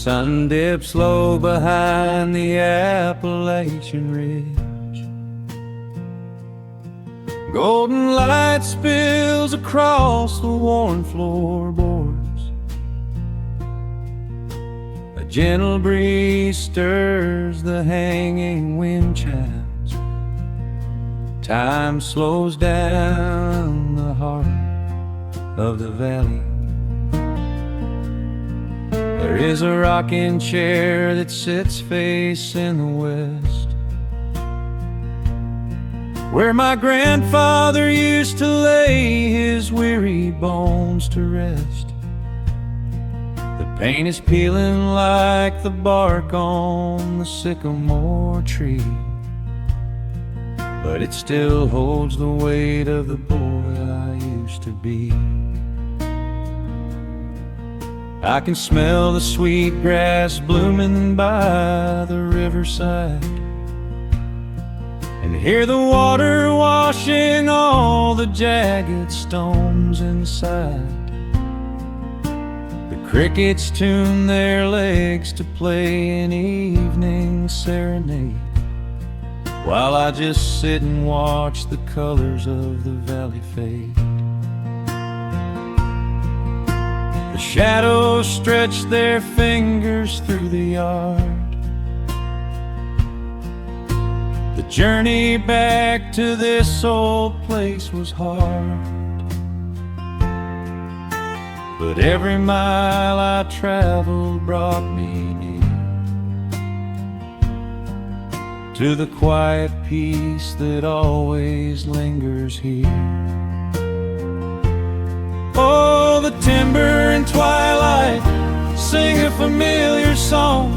sun dips low behind the Appalachian Ridge. Golden light spills across the worn floorboards. A gentle breeze stirs the hanging wind chimes. Time slows down the heart of the valley. There is a rocking chair that sits facing the west, where my grandfather used to lay his weary bones to rest. The paint is peeling like the bark on the sycamore tree, but it still holds the weight of the boy I used to be. I can smell the sweet grass blooming by the riverside, and hear the water washing all the jagged stones inside. The crickets tune their legs to play an evening serenade, while I just sit and watch the colors of the valley fade. The shadows stretch their fingers through the yard. The journey back to this old place was hard, but every mile I traveled brought me near to the quiet peace that always lingers here. Oh, the timber and twilight sing a familiar song,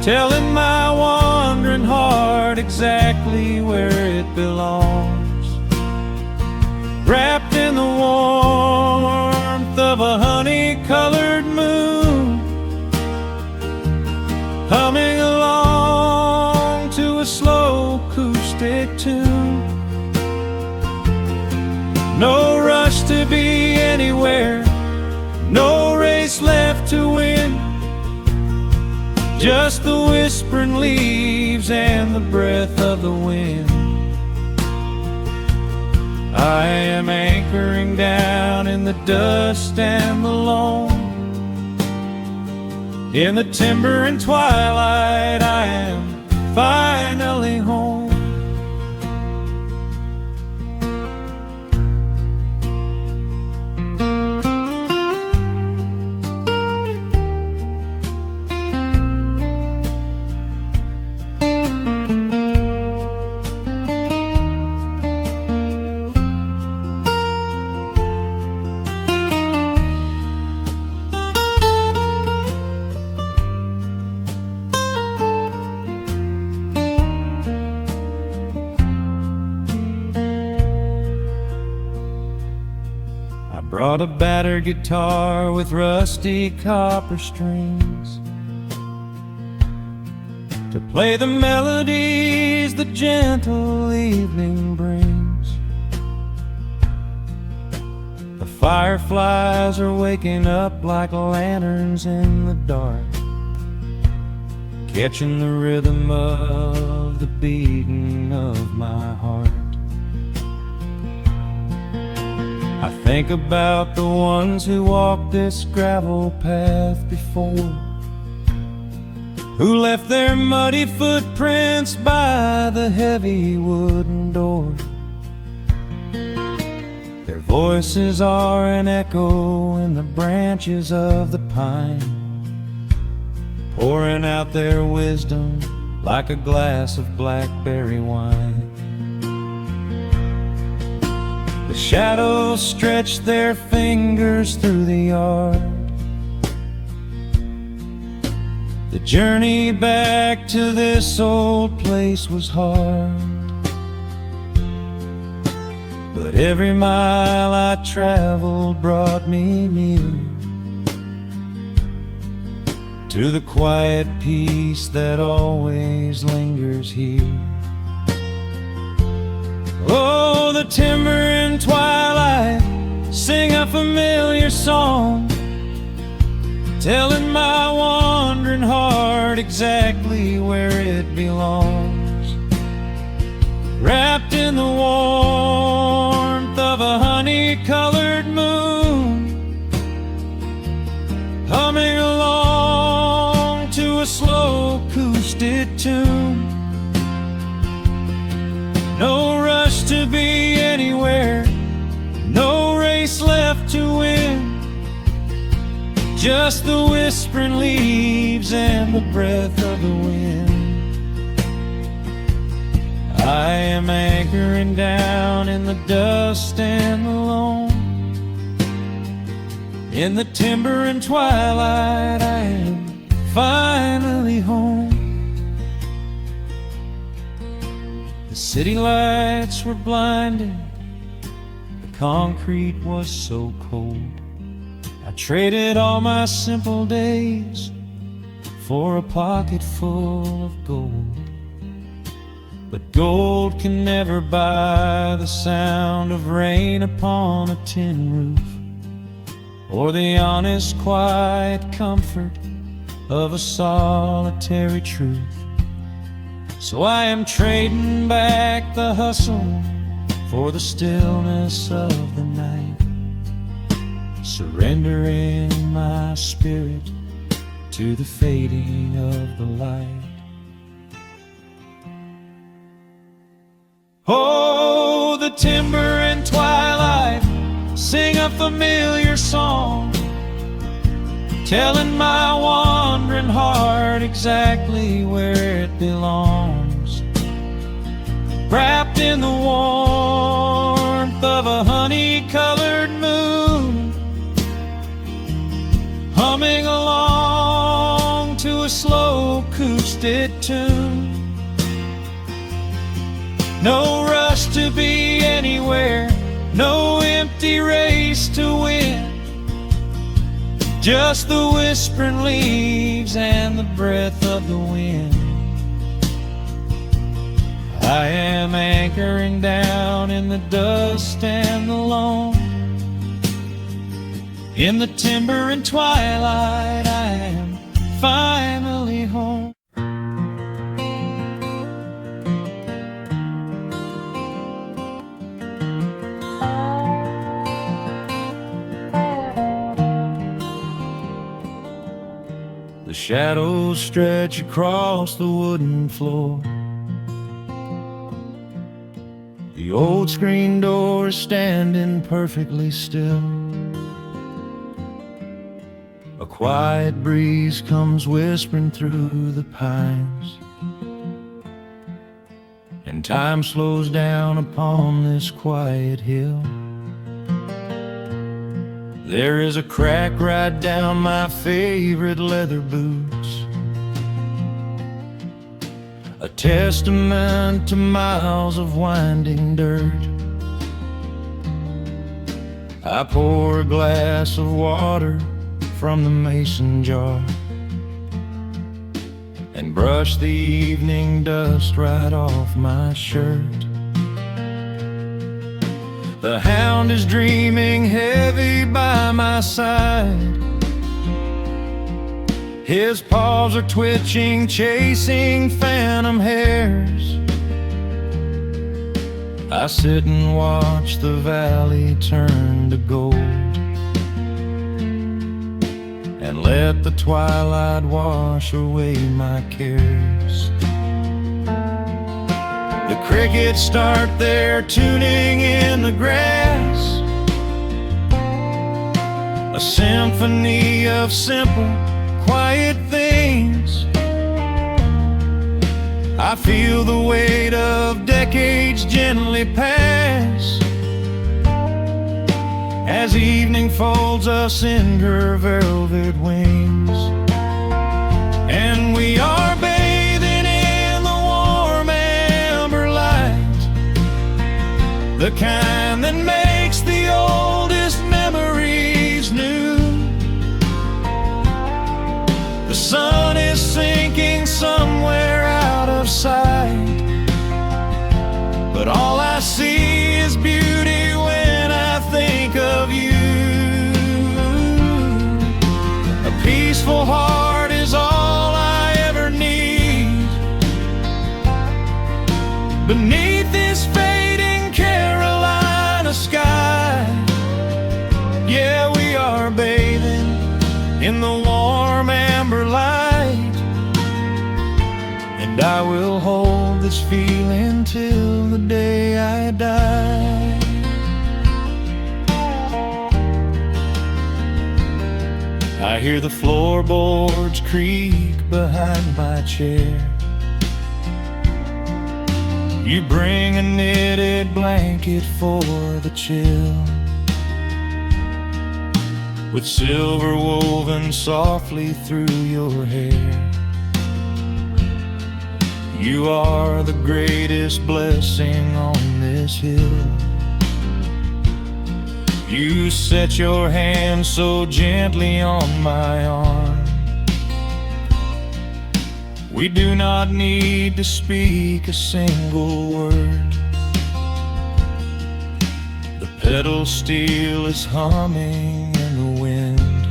telling my wandering heart exactly where it belongs. Wrapped in the warmth of a honey-colored moon, humming along to a slow acoustic tune. No rush to be anywhere, no race left to win, just the whispering leaves and the breath of the wind. I am anchoring down in the dust and the loam. In the timber and twilight I am finally home. Brought a battered guitar with rusty copper strings to play the melodies the gentle evening brings. The fireflies are waking up like lanterns in the dark, catching the rhythm of the beating of my heart. I think about the ones who walked this gravel path before, who left their muddy footprints by the heavy wooden door. Their voices are an echo in the branches of the pine, pouring out their wisdom like a glass of blackberry wine. The shadows stretch their fingers through the yard. The journey back to this old place was hard, but every mile I traveled brought me near to the quiet peace that always lingers here. Oh, the timber and twilight sing a familiar song, telling my wandering heart exactly where it belongs. Wrapped in the warmth of a honey-colored moon, humming along to a slow acoustic tune. No rush to be anywhere, no race left to win, just the whispering leaves and the breath of the wind. I am anchoring down in the dust and the loam. In the timber and twilight, I am finally home. The city lights were blinding, the concrete was so cold. I traded all my simple days for a pocket full of gold. But gold can never buy the sound of rain upon a tin roof, or the honest, quiet comfort of a solitary truth. So I am trading back the hustle for the stillness of the night, surrendering my spirit to the fading of the light. Oh, the timber and twilight sing a familiar song, telling my wandering heart exactly where it belongs. Wrapped in the warmth of a honey-colored moon, humming along to a slow acoustic tune. No rush to be anywhere, no empty race to win, just the whispering leaves and the breath of the wind. I am anchoring down in the dust and the loam. In the timber and twilight, I am finally home. The shadows stretch across the wooden floor. The old screen door is standing perfectly still. A quiet breeze comes whispering through the pines, and time slows down upon this quiet hill. There is a crack right down my favorite leather boots, a testament to miles of winding dirt. I pour a glass of water from the mason jar and brush the evening dust right off my shirt. The hound is dreaming heavy by my side. His paws are twitching, chasing phantom hares. I sit and watch the valley turn to gold, and let the twilight wash away my cares. The crickets start their tuning in the grass, a symphony of simple, quiet things. I feel the weight of decades gently pass, as evening folds us in her velvet wings. And we are bathing in the warm amber light, the kind that makes the oldest memories new. The sun is sinking somewhere out of sight, but all I see is beauty when I think of you. A peaceful beneath this fading Carolina sky. Yeah, we are bathing in the warm amber light, and I will hold this feeling till the day I die. I hear the floorboards creak behind my chair. You bring a knitted blanket for the chill, with silver woven softly through your hair. You are the greatest blessing on this hill. You set your hand so gently on my arm. We do not need to speak a single word. The pedal steel is humming in the wind,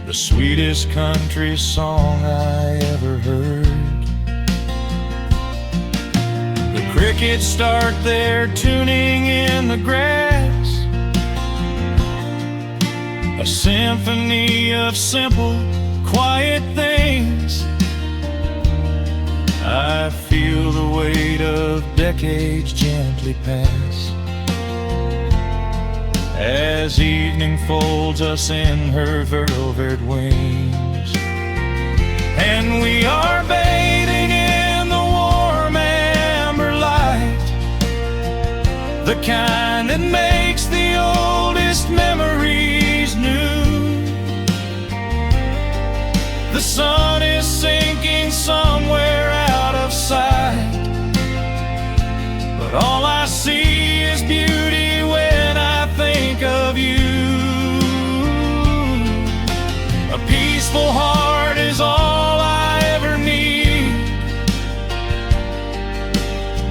the sweetest country song I ever heard. The crickets start their tuning in the grass, a symphony of simple, quiet things. I feel the weight of decades gently pass, as evening folds us in her velvet wings. And we are bathing in the warm amber light, the kind that makes the oldest memories new. The sun is sinking somewhere out of sight, but all I see is beauty when I think of you. A peaceful heart is all I ever need,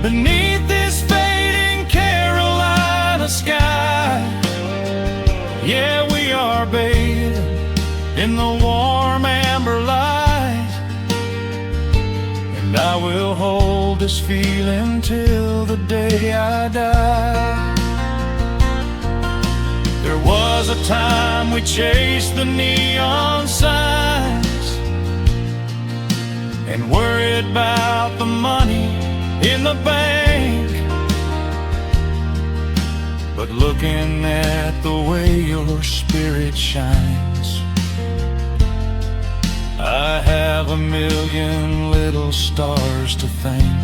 beneath this fading Carolina sky. Yeah, we are bathing in the warm amber light, and I will hold this feeling till the day I die. There was a time we chased the neon signs and worried about the money in the bank, but looking at the way your spirit shines, I have a million little stars to thank.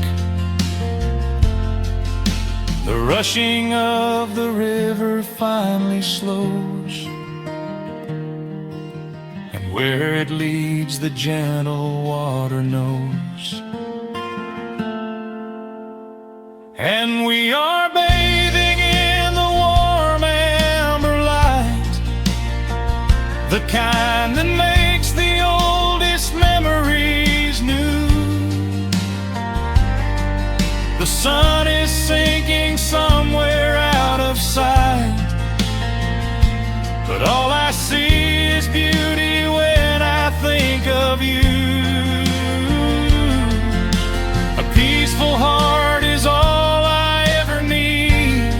The rushing of the river finally slows, and where it leads the gentle water knows. And we are bathing in the warm amber light, the kind that makes the oldest memories new. The sun is sinking somewhere out of sight, but all I see is beauty when I think of you. A peaceful heart is all I ever need,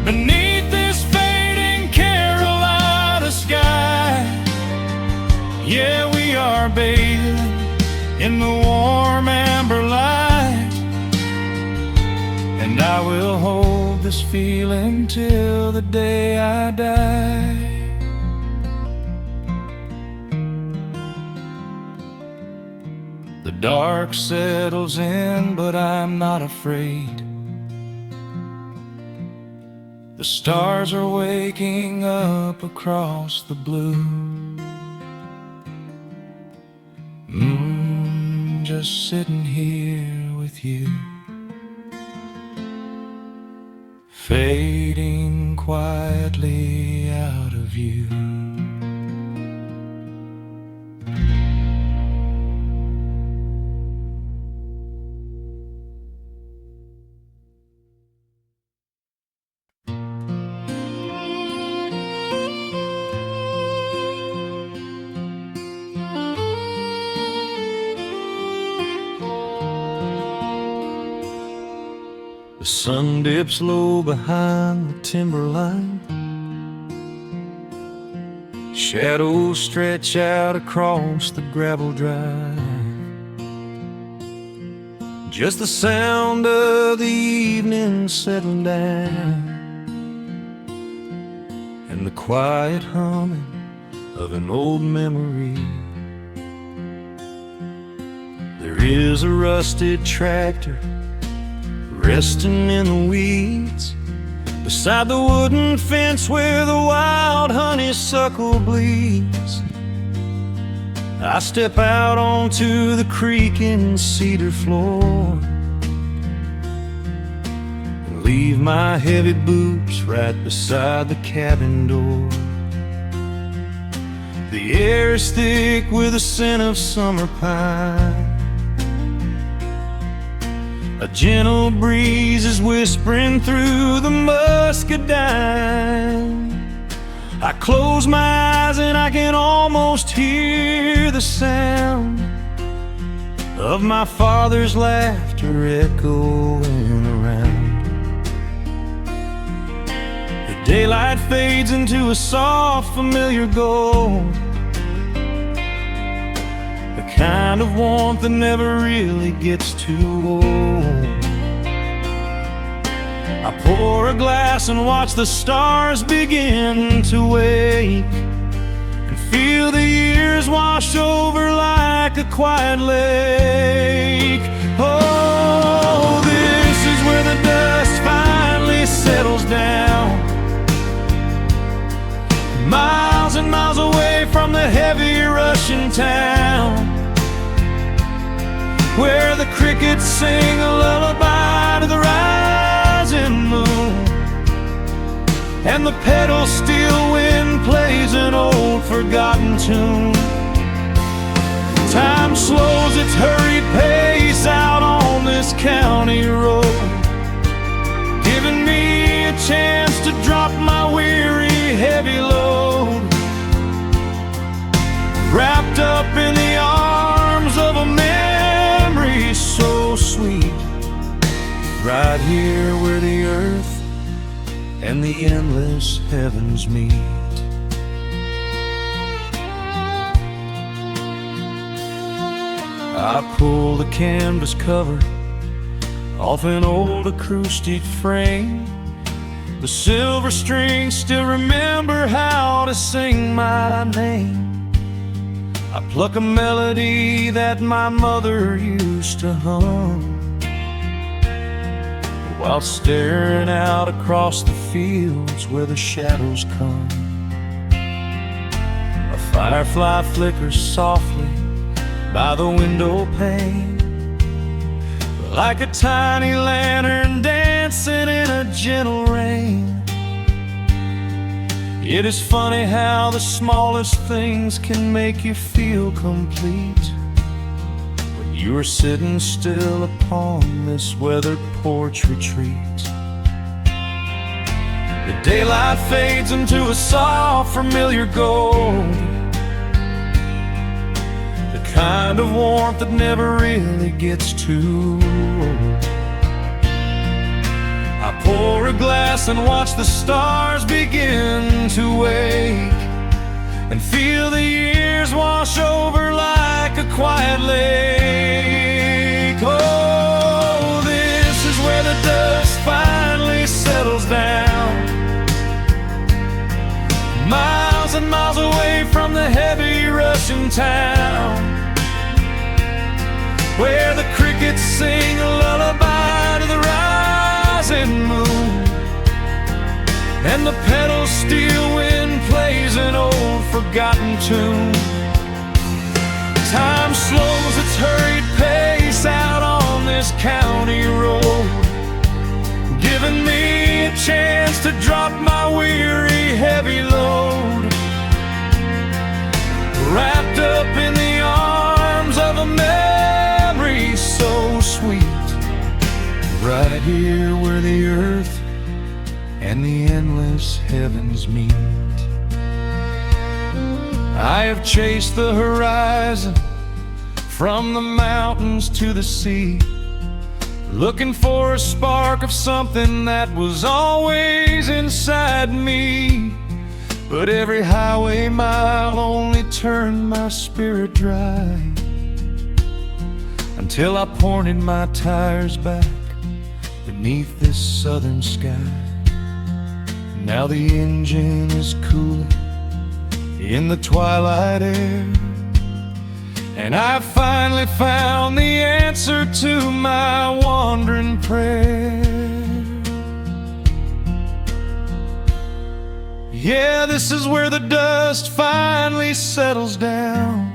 beneath this fading Carolina sky. Yeah, we are bathing in the warm amber light, and I will hold this feeling till the day I die. The dark settles in, but I'm not afraid. The stars are waking up across the blue. Just sitting here with you, fading quietly out of view. sun dips low behind the timberline. Shadows stretch out across the gravel drive. Just the sound of the evening settling down, and the quiet humming of an old memory. There is a rusted tractor resting in the weeds beside the wooden fence where the wild honeysuckle bleeds. I step out onto the creaking cedar floor and leave my heavy boots right beside the cabin door. The air is thick with the scent of summer pine. A gentle breeze is whispering through the muscadine. I close my eyes and I can almost hear the sound of my father's laughter echoing around. The daylight fades into a soft, familiar gold, the kind of warmth that never really gets too old. I pour a glass and watch the stars begin to wake, and feel the years wash over like a quiet lake. Oh, this is where the dust finally settles down, miles and miles away from the heavy Russian town, where the crickets sing a lullaby to the rising moon, and the pedal steel wind plays an old forgotten tune. Time slows its hurried pace out on this county road, giving me a chance to drop my weary heavy load, wrapped up in the arms of a memory so sweet, right here where the earth and the endless heavens meet. I pull the canvas cover off an old acoustic frame. The silver strings still remember how to sing my name. I pluck a melody that my mother used to hum while staring out across the fields where the shadows come. A firefly flickers softly by the window pane, like a tiny lantern dancing in a gentle rain. It is funny how the smallest things can make you feel complete when you are sitting still upon this weathered porch retreat. The daylight fades into a soft, familiar gold, the kind of warmth that never really gets too old. I pour a glass and watch the stars begin to wake, and feel the years wash over like a quiet lake. Oh, this is where the dust finally settles down, miles and miles away from the heavy Russian town, where the crickets sing a lullaby to the rising moon, and the pedal steel wind plays an old forgotten tune. Time slows its hurried pace out on this county road, giving me a chance to drop my weary heavy load, wrapped up in the arms of a memory so sweet, right here where the earth and the endless heavens meet. I have chased the horizon from the mountains to the sea, looking for a spark of something that was always inside me. But every highway mile only turned my spirit dry, until I pointed my tires back beneath this southern sky. Now the engine is cooling in the twilight air, and I finally found the answer to my wandering prayer. Yeah, this is where the dust finally settles down,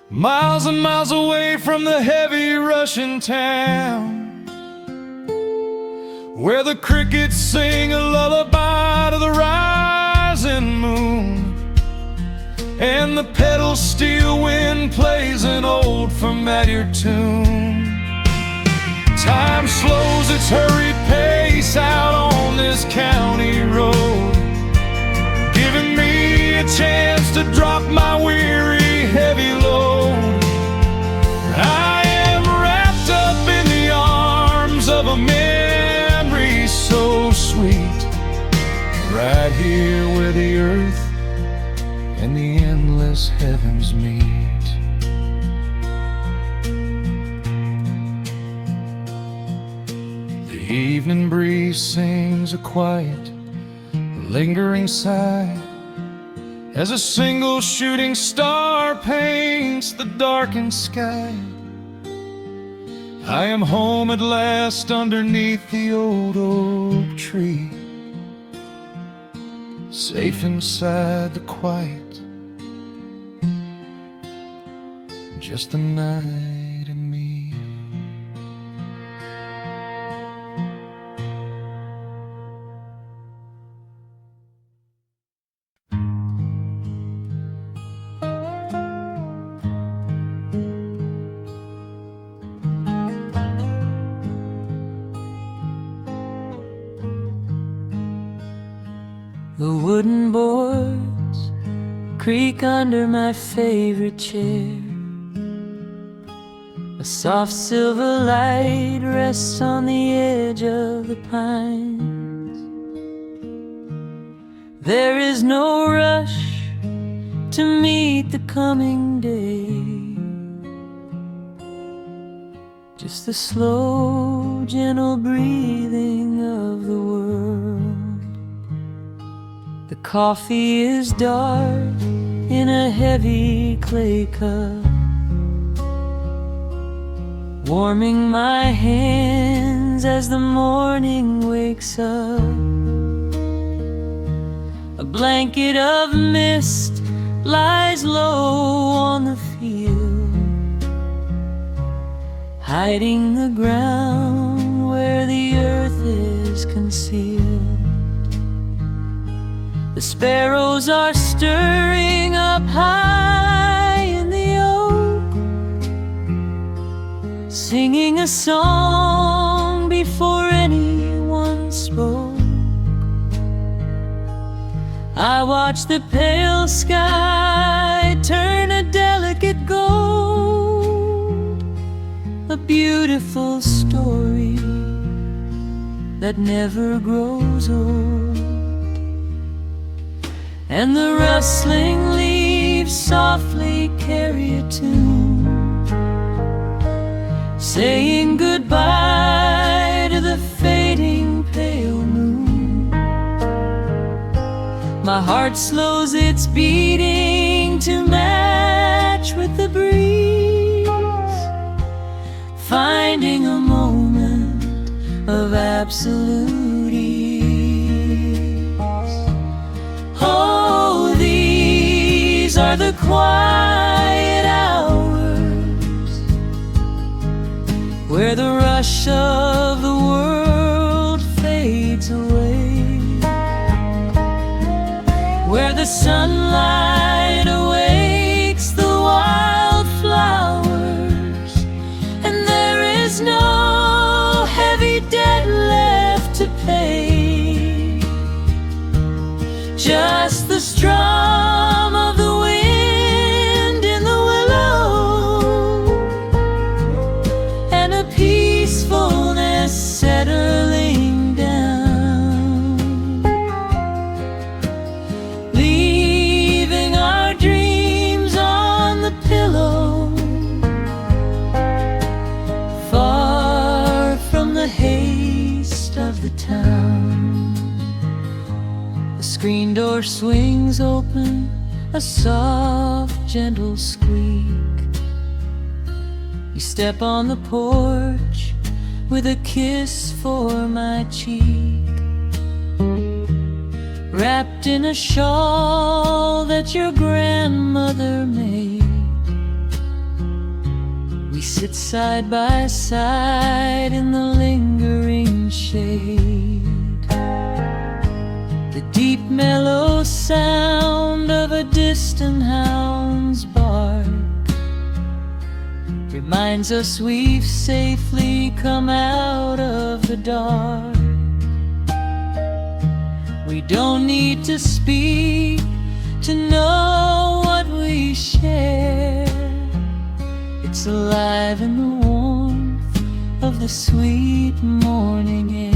miles and miles away from the heavy Russian town, where the crickets sing a lullaby to the rising moon, and the pedal steel wind plays an old familiar tune. Time slows its hurried pace out on this county road, giving me a chance to drop my weary, heavy load. I am wrapped up in the arms of a memory so sweet, right here where the earth and the endless heavens meet. The evening breeze sings a quiet, lingering sigh, as a single shooting star paints the darkened sky. I am home at last underneath the old oak tree, safe inside the quiet, just the night and me. The wooden boards creak under my favorite chair. A soft silver light rests on the edge of the pines. There is no rush to meet the coming day, just the slow, gentle breathing of the world. The coffee is dark in a heavy clay cup, warming my hands as the morning wakes up. A blanket of mist lies low on the field, hiding the ground where the earth is concealed. The sparrows are stirring up high in the oak, singing a song before anyone spoke. I watch the pale sky turn a delicate gold, a beautiful story that never grows old. And the rustling leaves softly carry a tune, saying goodbye to the fading pale moon. My heart slows its beating to match with the breeze, finding a moment of absolute ease. Oh, these are the quiet hours where the rush of the world fades away, where the sunlight awakes the wildflowers, and there is no heavy debt left to pay, just the strum of the wind in the willow door swings open, a soft, gentle squeak. You step on the porch with a kiss for my cheek, wrapped in a shawl that your grandmother made. We sit side by side in the lingering shade. The deep mellow sound of a distant hound's bark reminds us we've safely come out of the dark. We don't need to speak to know what we share. It's alive in the warmth of the sweet morning air.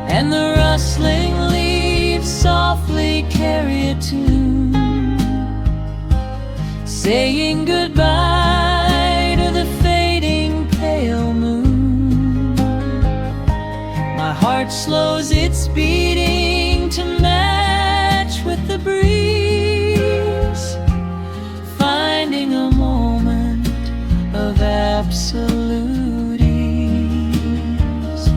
And the rustling leaves softly carry a tune, saying goodbye to the fading pale moon. My heart slows its beating to match with the breeze, finding a moment of absolute ease.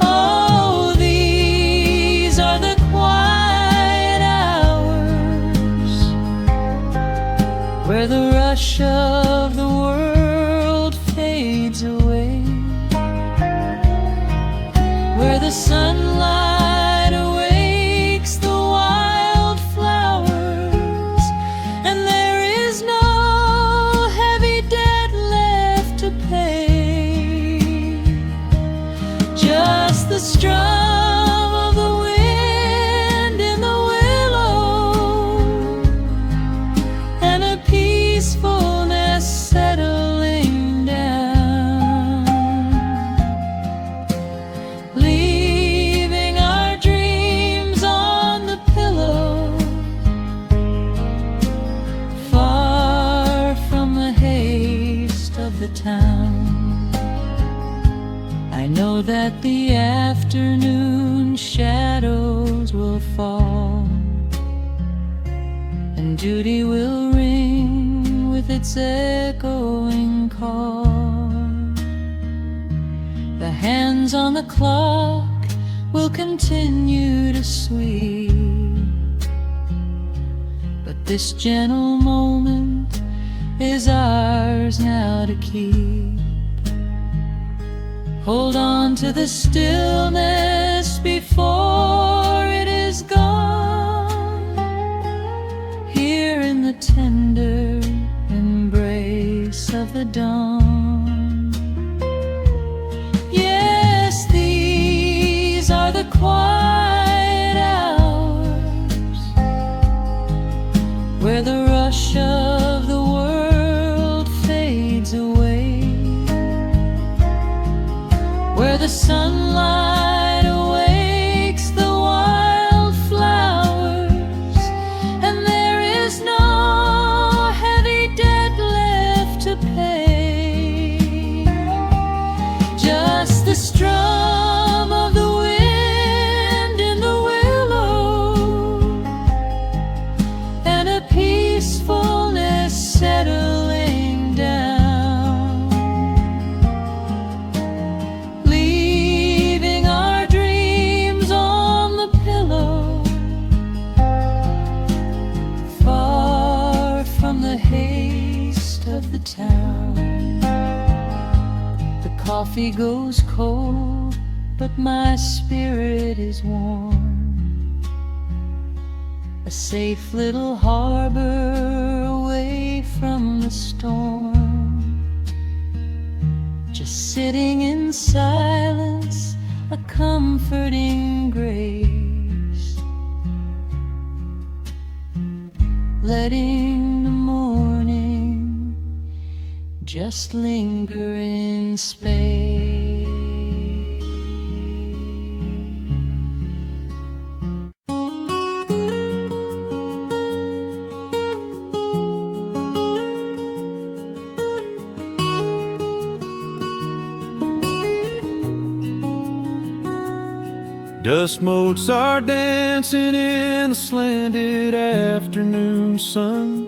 Oh, these are the quiet hours where the rush of the world fades away, where the sunlight awakes the wildflowers, and there is no heavy debt left to pay. Just the strum of the wind in the willow, and a peacefulness settling down, leaving our dreams on the pillow, far from the haste of the town. I know that the afternoon shadows will fall, and duty will ring with its echoing call. The hands on the clock will continue to sweep, but this gentle moment is ours now to keep. Hold on to the stillness before it is gone, here in the tender embrace of the dawn. Yes, these are the quiet hours where the rush of the world fades away, where the sunlight awakes the wildflowers, and there is no heavy debt left to pay. Just the strum of the wind in the willow, and a peacefulness settling down, leaving our dreams on the pillow, far from the haste of the town. The coffee goes cold, but my spirit is warm, a safe little harbor away from the storm. Just sitting in silence, a comforting grace, letting the morning just linger in space. Just Mozart dancing in the slanted afternoon sun.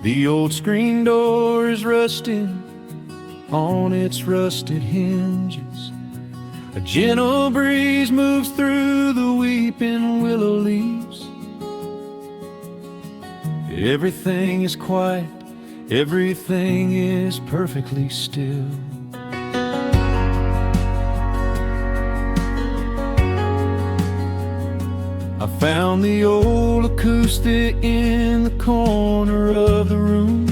The old screen door is rusting on its rusted hinges. A gentle breeze moves through the weeping willow leaves. Everything is quiet, everything is perfectly still. I found the old acoustic in the corner of the room,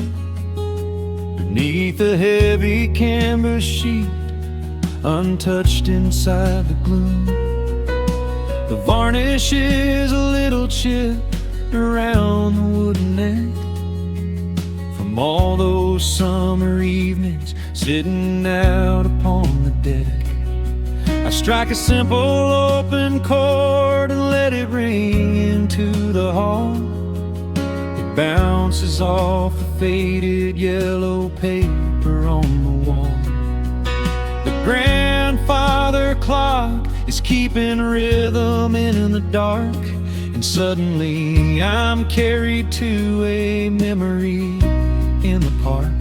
beneath a heavy canvas sheet, untouched inside the gloom. The varnish is a little chipped around the wooden neck from all those summer evenings sitting out upon the deck. I strike a simple open chord and let it ring into the hall. It bounces off the faded yellow paper on the wall. The grandfather clock is keeping rhythm in the dark, and suddenly I'm carried to a memory in the park.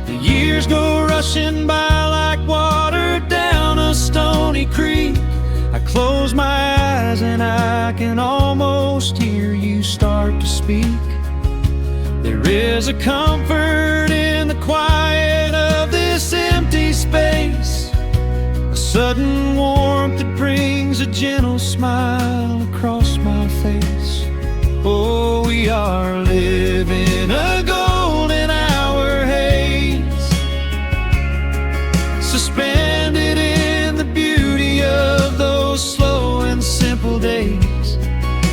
The years go rushing by like water down a stony creek. I close my eyes and I can almost hear you start to speak. There is a comfort in the quiet of this empty space, a sudden warmth that brings a gentle smile across my face. Oh, we are living a golden hour haze, suspended in the beauty of those slow and simple days,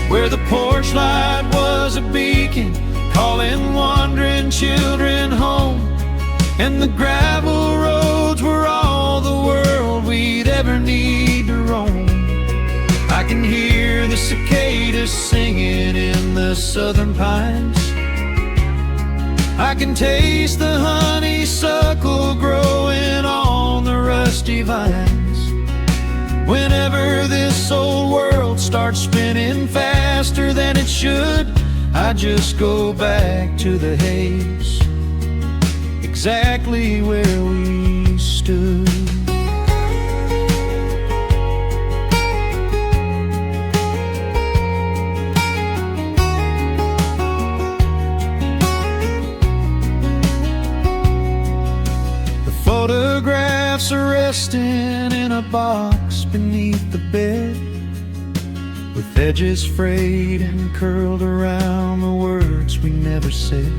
where the porch light was a beacon calling wandering children home, and the gravel roads were all the world we'd ever need to roam. I can hear the cicadas singing in the southern pines. I can taste the honeysuckle growing on the rusty vines. Whenever this old world starts spinning faster than it should, I just go back to the haze, exactly where we stood. Photographs are resting in a box beneath the bed, with edges frayed and curled around the words we never said.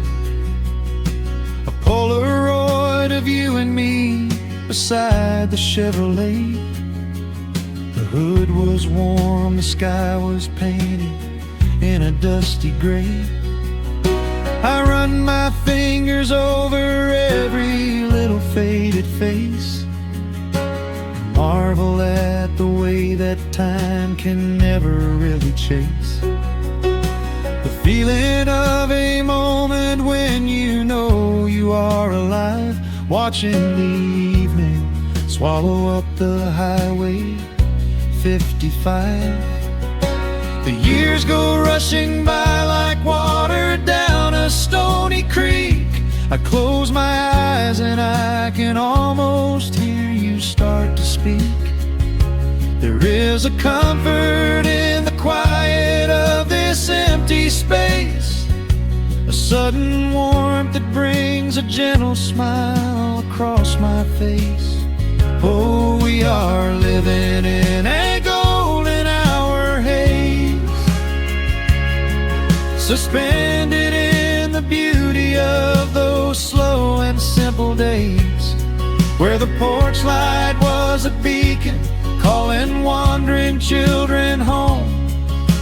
A Polaroid of you and me beside the Chevrolet. The hood was warm, the sky was painted in a dusty gray. I run my fingers over every little faded face, marvel at the way that time can never really chase. The feeling of a moment when you know you are alive, watching the evening swallow up the highway 55. The years go rushing by like water down a stony creek. I close my eyes and I can almost hear you start to speak. There is a comfort in the quiet of this empty space, a sudden warmth that brings a gentle smile across my face. Oh, we are living in a golden hour haze, suspended in the beauty of those slow and simple days, where the porch light was a beacon calling wandering children home,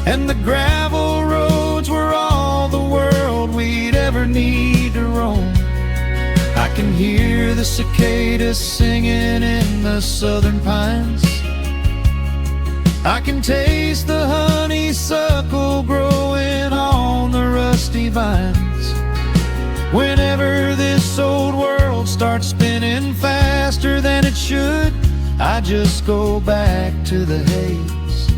and the gravel roads were all the world we'd ever need to roam. I can hear the cicadas singing in the southern pines. I can taste the honeysuckle growing on the rusty vines. Whenever this old world starts spinning faster than it should, I just go back to the haze,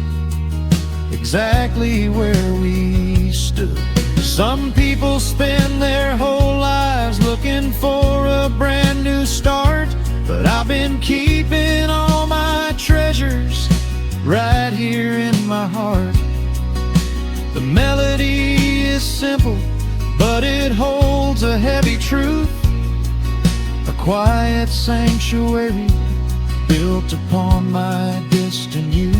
exactly where we stood. Some people spend their whole lives looking for a brand new start, but I've been keeping all my treasures right here in my heart. The melody is simple, but it holds a heavy truth, a quiet sanctuary built upon my distant youth.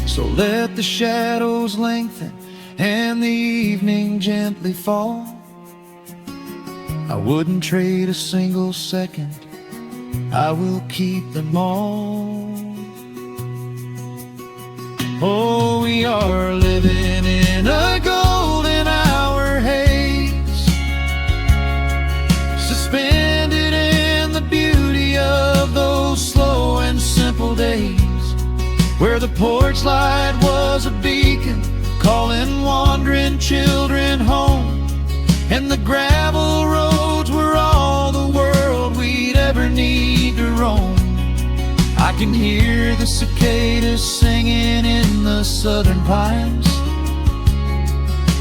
So let the shadows lengthen and the evening gently fall. I wouldn't trade a single second, I will keep them all. Oh, we are living in a golden hour haze, suspended in the beauty of those slow and simple days, where the porch light was a beacon calling wandering children home, and the gravel roads were all the world we'd ever need to roam. I can hear the cicadas singing in the southern pines,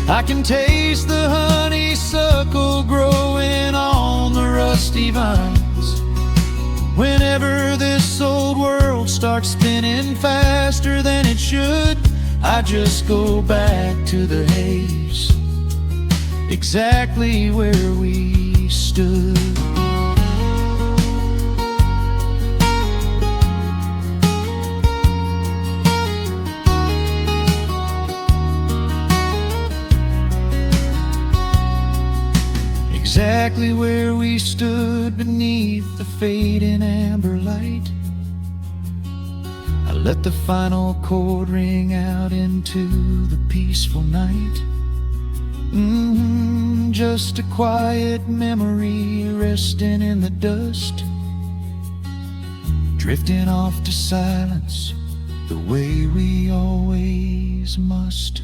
I can taste the honeysuckle growing on the rusty vines. Whenever this old world starts spinning faster than it should, I just go back to the haze, exactly where we stood. Exactly where we stood beneath the fading amber light. I let the final chord ring out into the peaceful night. Just a quiet memory resting in the dust, drifting off to silence the way we always must.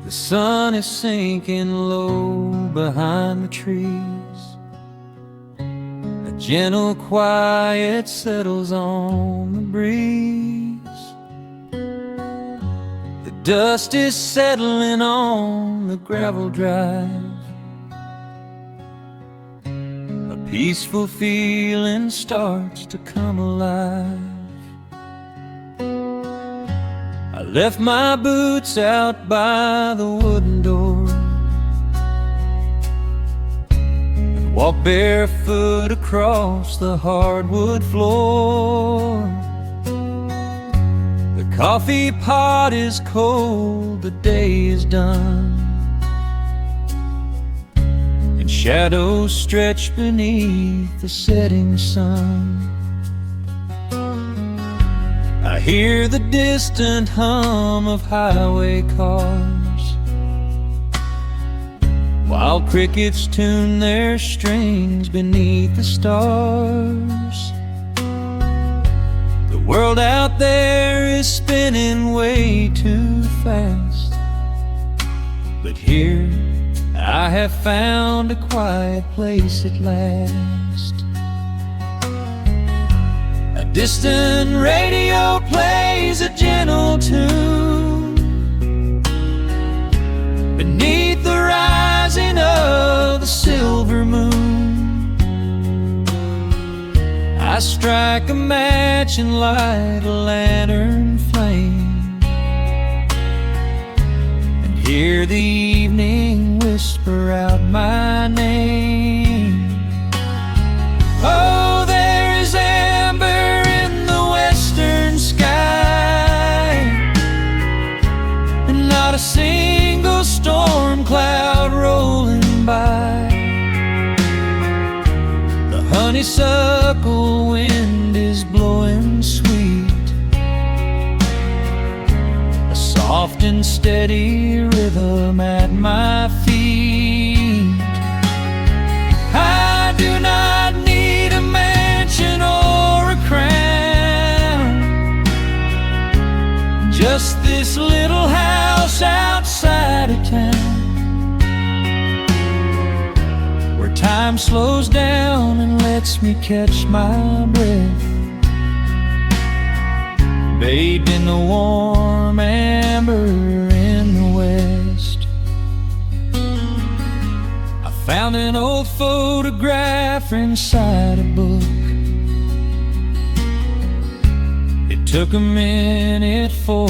The sun is sinking low behind the trees, a gentle quiet settles on the breeze. The dust is settling on the gravel drive, a peaceful feeling starts to come alive. I left my boots out by the wooden door and walked barefoot across the hardwood floor. The coffee pot is cold, the day is done, and shadows stretch beneath the setting sun. I hear the distant hum of highway cars, while crickets tune their strings beneath the stars. The world out there is spinning way too fast, but here I have found a quiet place at last. A distant radio plays a gentle tune beneath the rising of the silver moon. I strike a match and light a lantern flame, and hear the evening whisper out my name. Oh, there is amber in the western sky, and not a single storm cloud rolling by. The honeysuckle wind is blowing sweet, a soft and steady rhythm at my feet. I do not need a mansion or a crown, just this little house outside of town, where time slows down and lets me catch my breath, bathed in the warm amber in the west. I found an old photograph inside a book. It took a minute for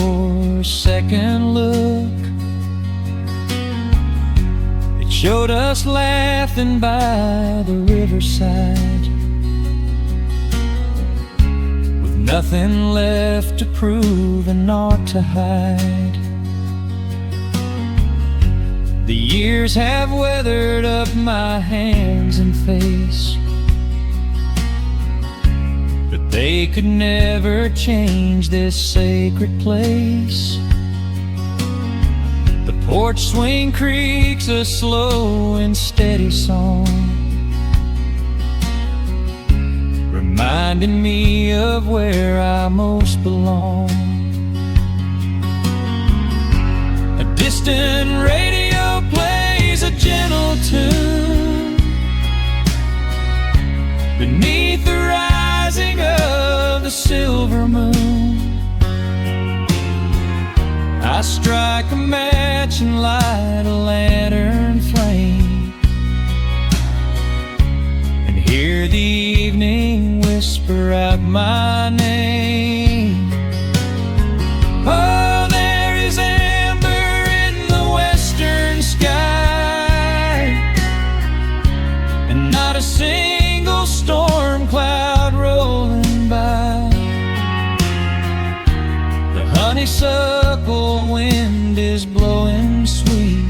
a second look. It showed us laughing by the riverside, with nothing left to prove and naught to hide. The years have weathered up my hands and face, but they could never change this sacred place. The porch swing creaks a slow and steady song, reminding me of where I most belong. A distant radio plays a gentle tune beneath the rising of the silver moon. I strike a match and light a lantern flame, and hear the evening whisper out my name. Oh, there is amber in the western sky, and not a single storm cloud rolling by. The honeysuckle wind is blowing sweet,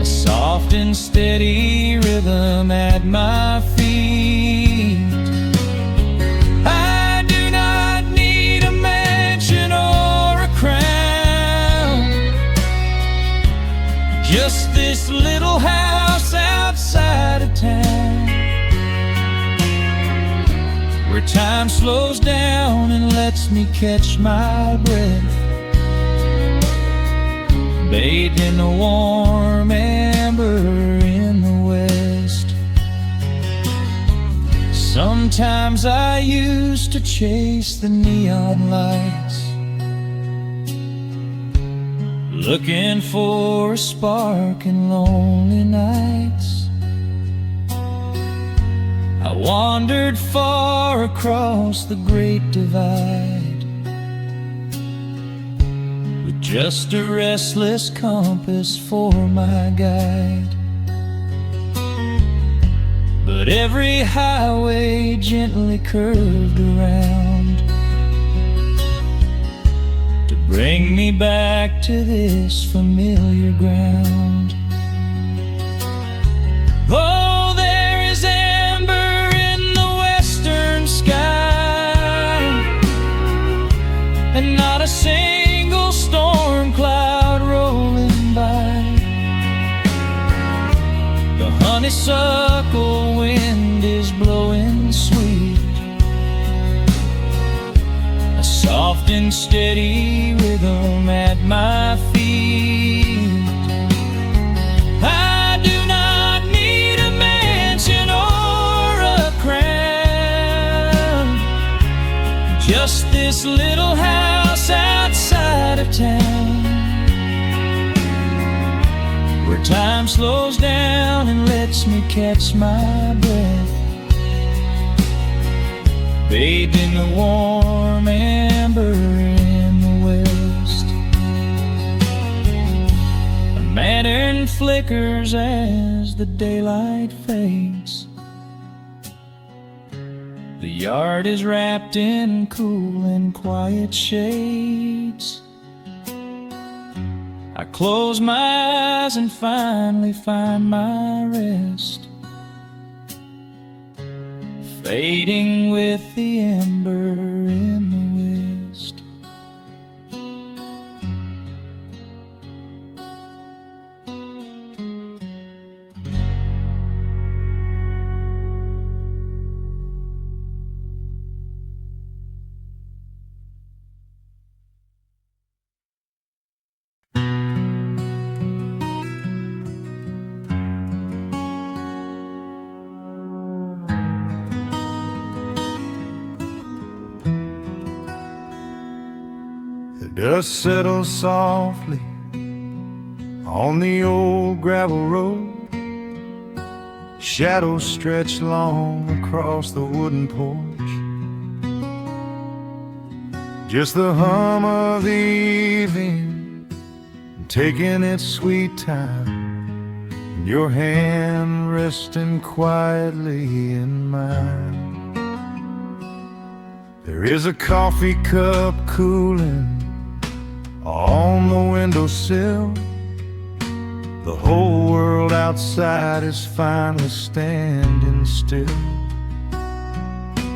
a soft and steady rhythm at my feet. I do not need a mansion or a crown, just this little house outside of town, where time slows down and lets me catch my breath, bathed in the warm amber in the west. Sometimes I used to chase the neon lights, looking for a spark in lonely nights. I wandered far across the great divide, with just a restless compass for my guide. But every highway gently curved around to bring me back to this familiar ground. Oh, there is amber in the western sky, and not a single storm cloud rolling by. The honeysuckle wind is blowing sweet, a soft and steady rhythm at my feet. I do not need a mansion or a crown, just this little house outside of town, where time slows down and lets me catch my breath, bathed in the warm amber in the west. A lantern flickers as the daylight fades. The yard is wrapped in cool and quiet shades. I close my eyes and finally find my rest, fading with the ember in the west. The dust settles softly on the old gravel road. Shadows stretch long across the wooden porch. Just the hum of the evening taking its sweet time, and your hand resting quietly in mine. There is a coffee cup cooling on the windowsill. The whole world outside is finally standing still.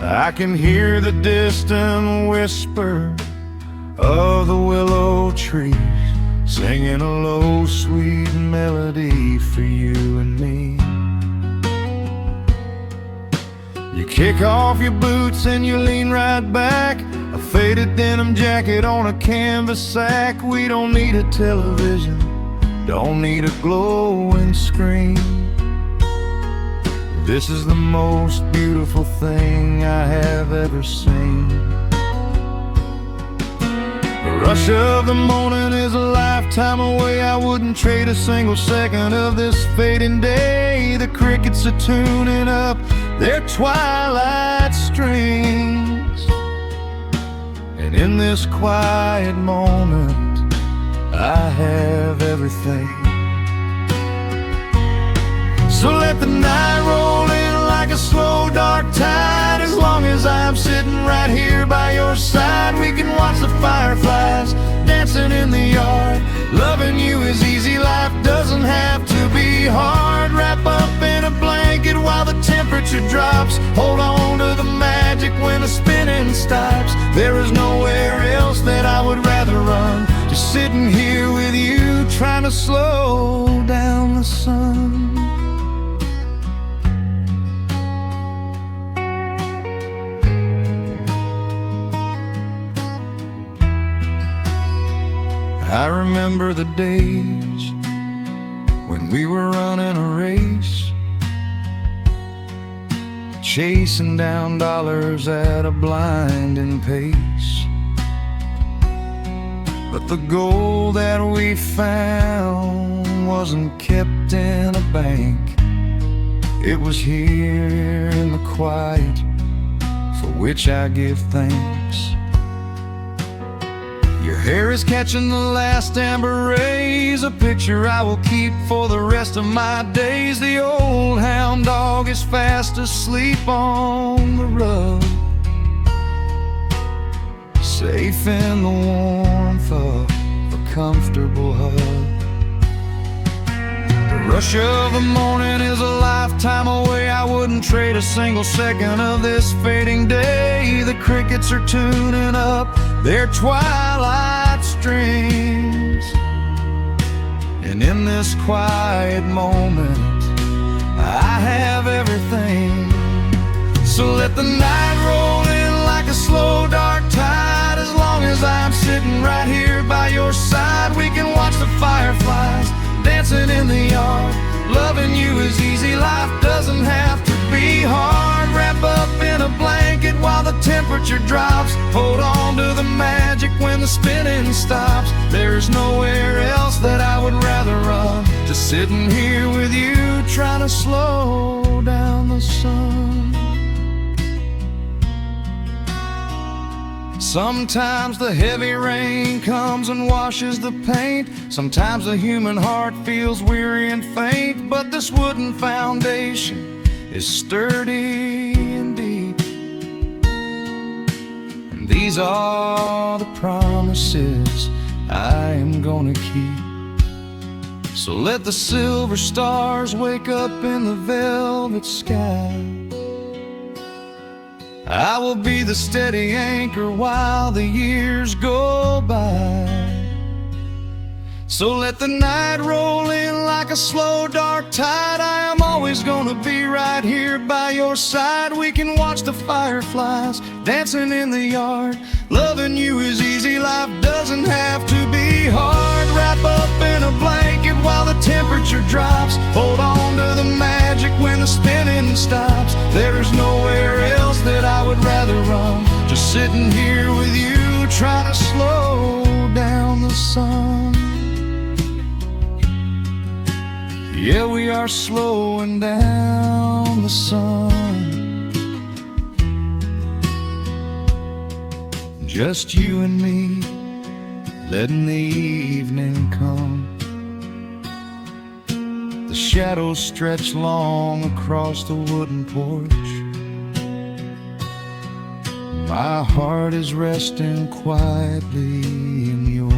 I can hear the distant whisper of the willow trees singing a low, sweet melody for you and me. You kick off your boots and you lean right back, a faded denim jacket on a canvas sack. We don't need a television, don't need a glowing screen. This is the most beautiful thing I have ever seen. The rush of the morning is a lifetime away. I wouldn't trade a single second of this fading day. The crickets are tuning up their twilight strings, and in this quiet moment I have everything. So let the night roll in like a slow dark tide. As long as I'm sitting right here by your side, we can watch the fireflies dancing in the yard. Loving you is easy, life doesn't have to be hard. Wrap up in a blanket while the temperature drops. Hold on to the magic when the spinning stops. There is nowhere else that I would rather run. Just sitting here with you, trying to slow down the sun. I remember the days when we were running a race, chasing down dollars at a blinding pace. But the gold that we found wasn't kept in a bank. It was here in the quiet, for which I give thanks. Your hair is catching the last amber rays, a picture I will keep for the rest of my days. The old hound dog is fast asleep on the rug, safe in the warmth of a comfortable hug. The rush of the morning is a lifetime away. I wouldn't trade a single second of this fading day. The crickets are tuning up their twilight strings, and in this quiet moment I have everything. So let the night roll in like a slow dark tide. As long as I'm sitting right here by your side, we can watch the fireflies dancing in the yard. Loving you is easy, life doesn't have to be hard. Wrap up in a blanket while the temperature drops. Hold on to the magic when the spinning stops. There's nowhere else that I would rather run. Just sitting here with you, trying to slow down the sun. Sometimes the heavy rain comes and washes the paint. Sometimes the human heart feels weary and faint. But this wooden foundation is sturdy and deep, and these are the promises I am gonna keep. So let the silver stars wake up in the velvet sky, I will be the steady anchor while the years go by. So let the night roll in like a slow dark tide. I am always gonna be right here by your side. We can watch the fireflies dancing in the yard. Loving you is easy, life doesn't have to be hard. Wrap up in a blanket while the temperature drops. Hold on to the magic when the spinning stops. There's nowhere else that I would rather run. Just sitting here with you, trying to slow down the sun. Yeah, we are slowing down the sun. Just you and me, letting the evening come. The shadows stretch long across the wooden porch. My heart is resting quietly in yours.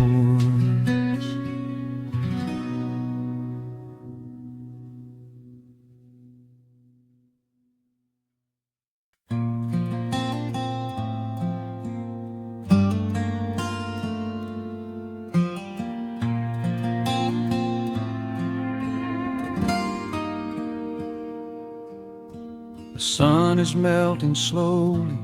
The sun is melting slowly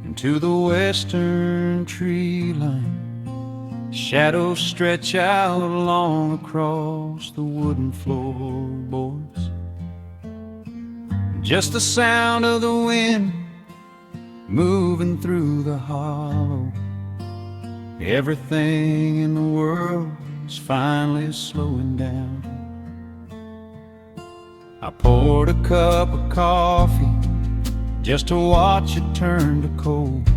into the western tree line. Shadows stretch out long across the wooden floorboards. Just the sound of the wind moving through the hollow. Everything in the world is finally slowing down. I poured a cup of coffee just to watch it turn to cold.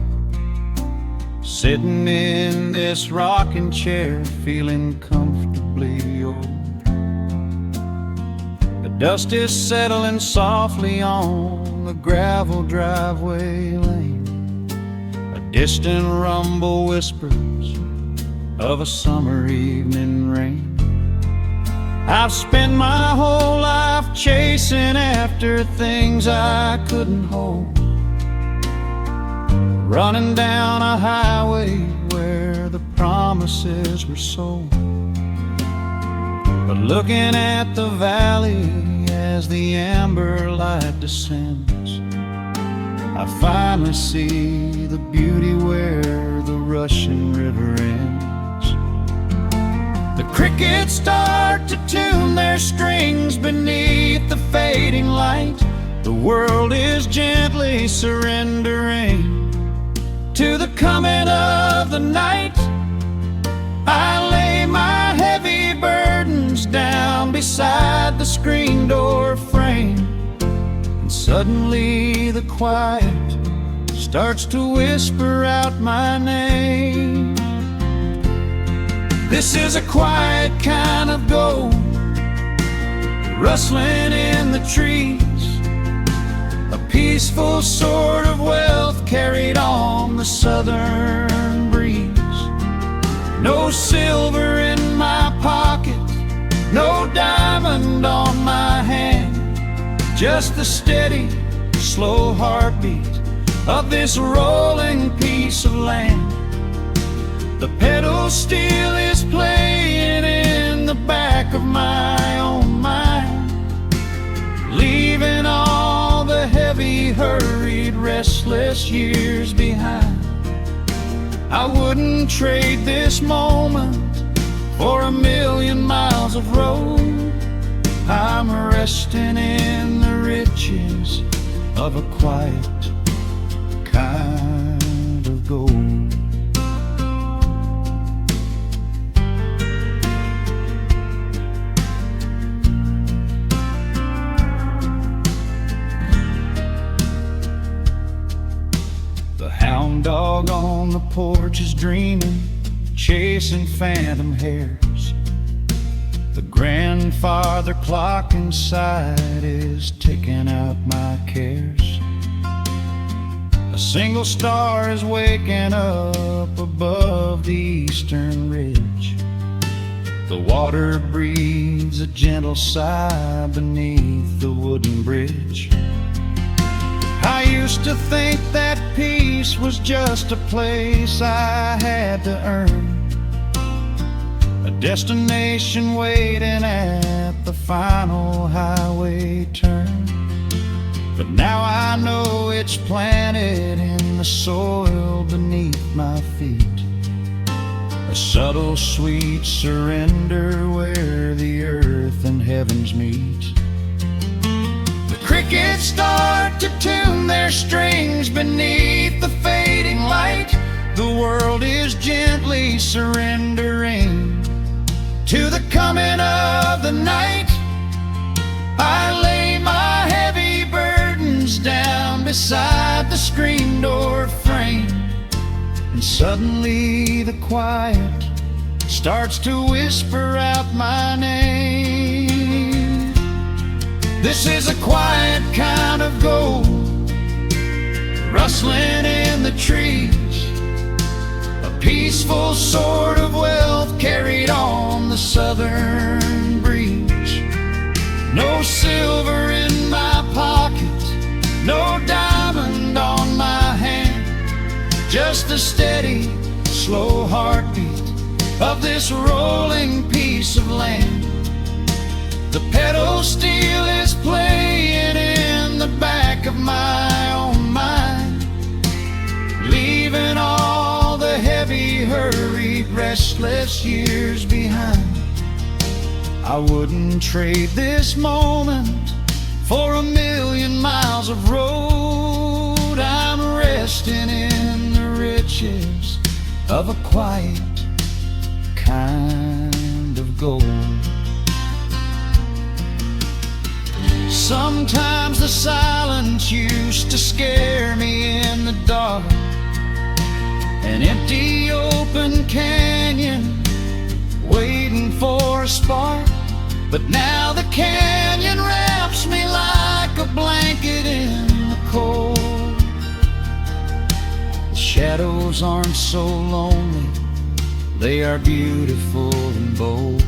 Sitting in this rocking chair, feeling comfortably old. The dust is settling softly on the gravel driveway lane. A distant rumble whispers of a summer evening rain. I've spent my whole life chasing after things I couldn't hold, running down a highway where the promises were sold. But looking at the valley as the amber light descends, I finally see the beauty where the rushing river ends. The crickets start to tune their strings beneath the fading light. The world is gently surrendering to the coming of the night. I lay my heavy burdens down beside the screen door frame, and suddenly the quiet starts to whisper out my name. This is a quiet kind of gold, rustling in the trees, a peaceful sort of wealth carried on the southern breeze. No silver in my pocket, no diamond on my hand, just the steady, slow heartbeat of this rolling piece of land. The pedal steel is playing in the back of my own mind, leaving all the heavy, hurried, restless years behind. I wouldn't trade this moment for 1,000,000 miles of road. I'm resting in the riches of a quiet kind of gold. Dog on the porch is dreaming, chasing phantom hares. The grandfather clock inside is ticking out my cares. A single star is waking up above the eastern ridge. The water breathes a gentle sigh beneath the wooden bridge. I used to think that peace was just a place I had to earn, a destination waiting at the final highway turn. But now I know it's planted in the soil beneath my feet, a subtle sweet surrender where the earth and heavens meet. The crickets start to tune their strings beneath the fading light. The world is gently surrendering to the coming of the night. I lay my heavy burdens down beside the screen door frame, and suddenly the quiet starts to whisper out my name. This is a quiet kind of gold, rustling in the trees, a peaceful sort of wealth carried on the southern breeze. No silver in my pocket, no diamond on my hand, just the steady, slow heartbeat of this rolling piece of land. The pedal steel is playing in the back of my own mind, leaving all the heavy, hurried, restless years behind. I wouldn't trade this moment for 1,000,000 miles of road. I'm resting in the riches of a quiet kind of gold. Sometimes the silence used to scare me in the dark, an empty open canyon waiting for a spark. But now the canyon wraps me like a blanket in the cold. The shadows aren't so lonely, they are beautiful and bold.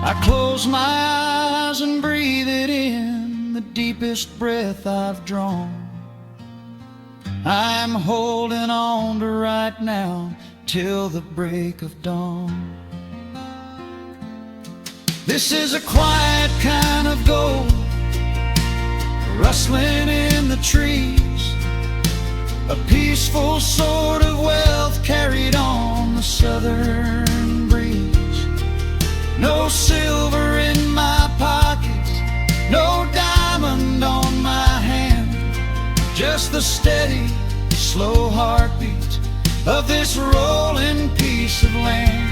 I close my eyes and breathe it in, the deepest breath I've drawn. I'm holding on to right now till the break of dawn. This is a quiet kind of gold, rustling in the trees, a peaceful sort of wealth carried on the southern breeze. No silver in my pocket, no diamond on my hand, just the steady, slow heartbeat of this rolling piece of land.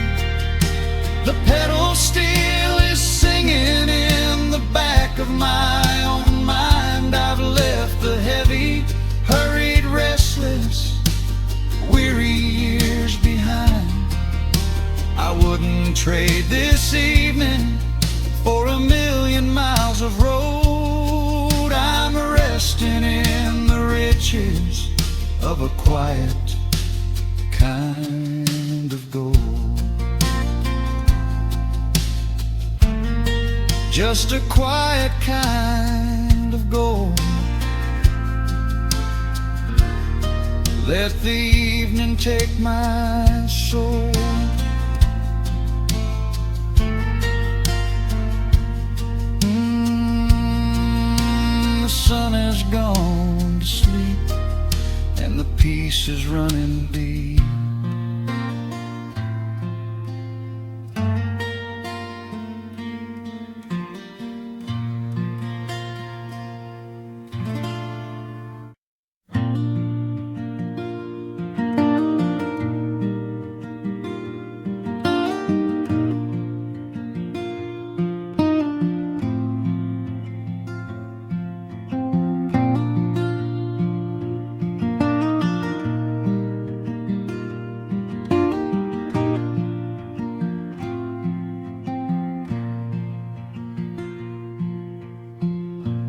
The pedal steel is singing in the back of my own mind. I've left the heavy, hurried, restless, weary years behind. I wouldn't trade this evening for 1,000,000 miles of road. I'm resting in the riches of a quiet kind of gold. Just a quiet kind of gold. Let the evening take my soul. The sun has gone to sleep and the peace is running deep.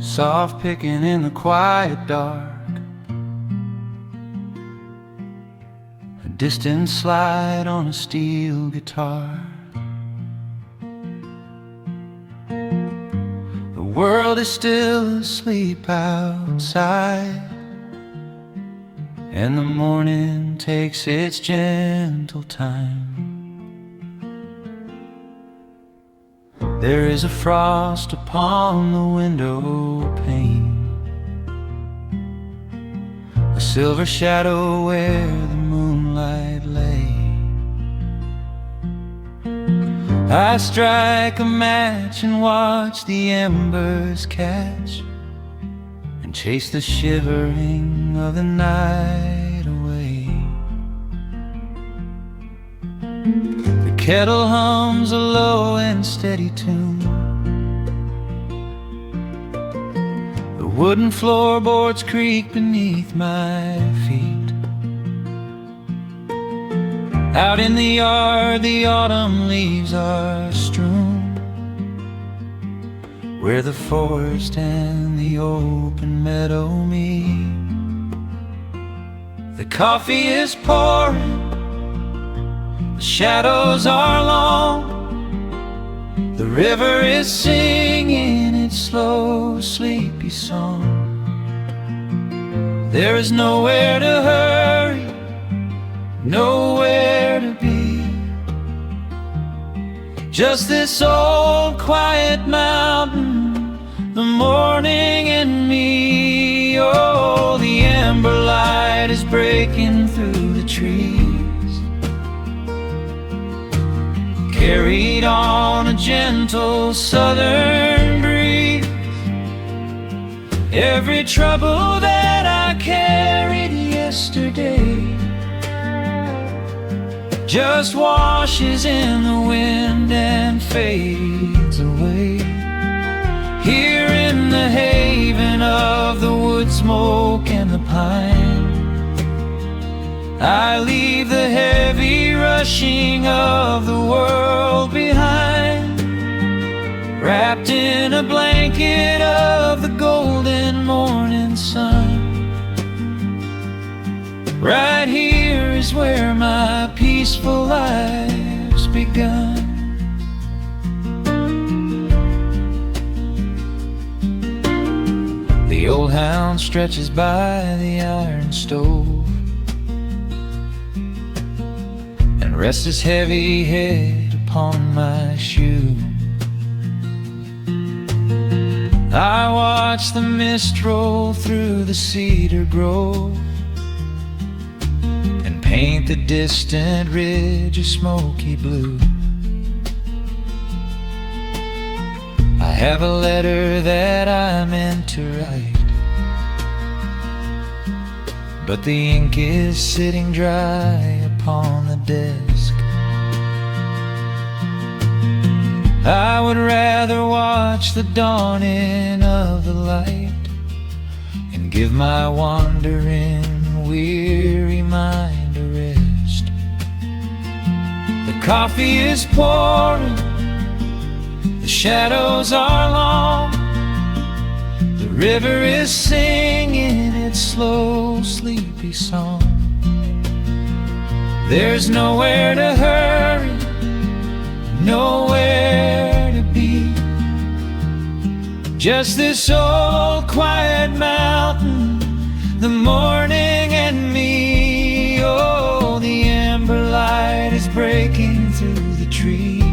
Soft picking in the quiet dark, a distant slide on a steel guitar. The world is still asleep outside, and the morning takes its gentle time. There is a frost upon the window pane, a silver shadow where the moonlight lay. I strike a match and watch the embers catch, and chase the shivering of the night away. The kettle hums a low and steady tune, the wooden floorboards creak beneath my feet. Out in the yard the autumn leaves are strewn, where the forest and the open meadow meet. The coffee is pouring, the shadows are long, the river is singing its slow, sleepy song. There is nowhere to hurry, nowhere to be, just this old quiet mountain, the morning and me. Oh, the amber light is breaking through the trees, carried on a gentle southern breeze. Every trouble that I carried yesterday just washes in the wind and fades away. Here in the haven of the wood smoke and the pine, I leave the heavy rushing of the world behind, wrapped in a blanket of the golden morning sun. Right here is where my peaceful life's begun. The old hound stretches by the iron stove and rests his heavy head upon my shoe. I watch the mist roll through the cedar grove and paint the distant ridge a smoky blue. I have a letter that I meant to write, but the ink is sitting dry upon the desk. I would rather watch the dawning of the light and give my wandering, weary mind a rest. The coffee is pouring, the shadows are long, the river is singing its slow, sleepy song. There's nowhere to hurry, nowhere to be, just this old quiet mountain, the morning and me. Oh, the amber light is breaking through the trees,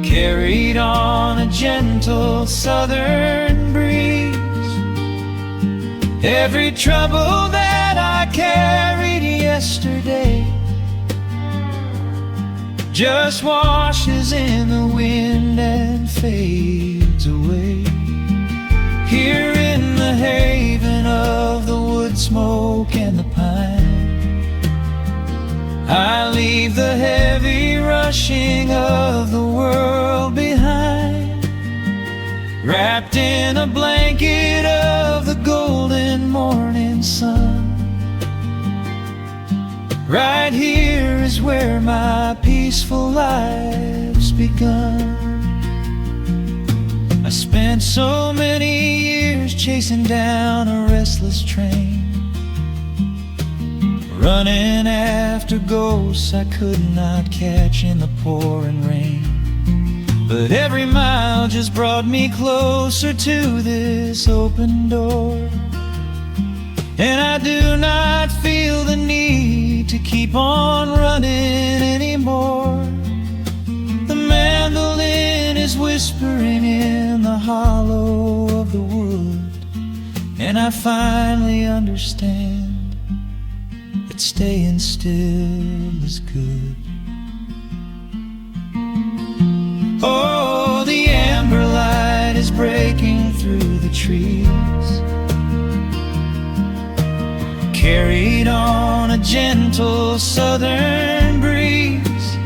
carried on a gentle southern breeze. Every trouble that I carried yesterday just washes in the wind and fades away. Here in the haven of the wood smoke and the pine, I leave the heavy rushing of the world behind, wrapped in a blanket of the golden morning sun. Right here is where my peaceful life's begun. I spent so many years chasing down a restless train, running after ghosts I could not catch in the pouring rain. but every mile just brought me closer to this open door. And I do not feel the need to keep on running anymore. The mandolin is whispering in the hollow of the wood, and I finally understand that staying still is good. Oh, the amber light is breaking through the trees, carried on a gentle southern breeze.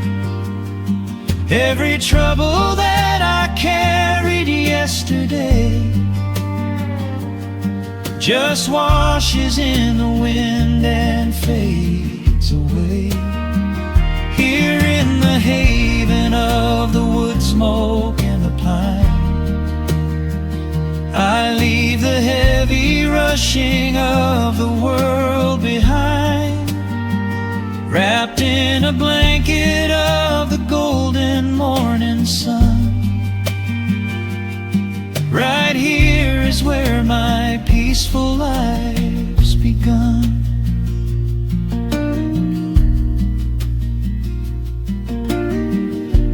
Every trouble that I carried yesterday just washes in the wind and fades away. Here in the haven of the wood smoke and the pine, I leave the heavy rushing of the world behind, wrapped in a blanket of the golden morning sun. Right here is where my peaceful life's begun.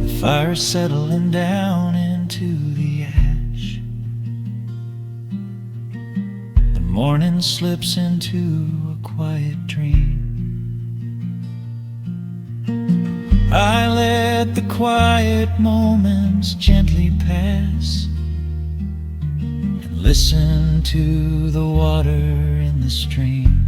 The fire's settling down into the ash. The morning slips into a quiet dream. I let the quiet moments gently pass and listen to the water in the stream.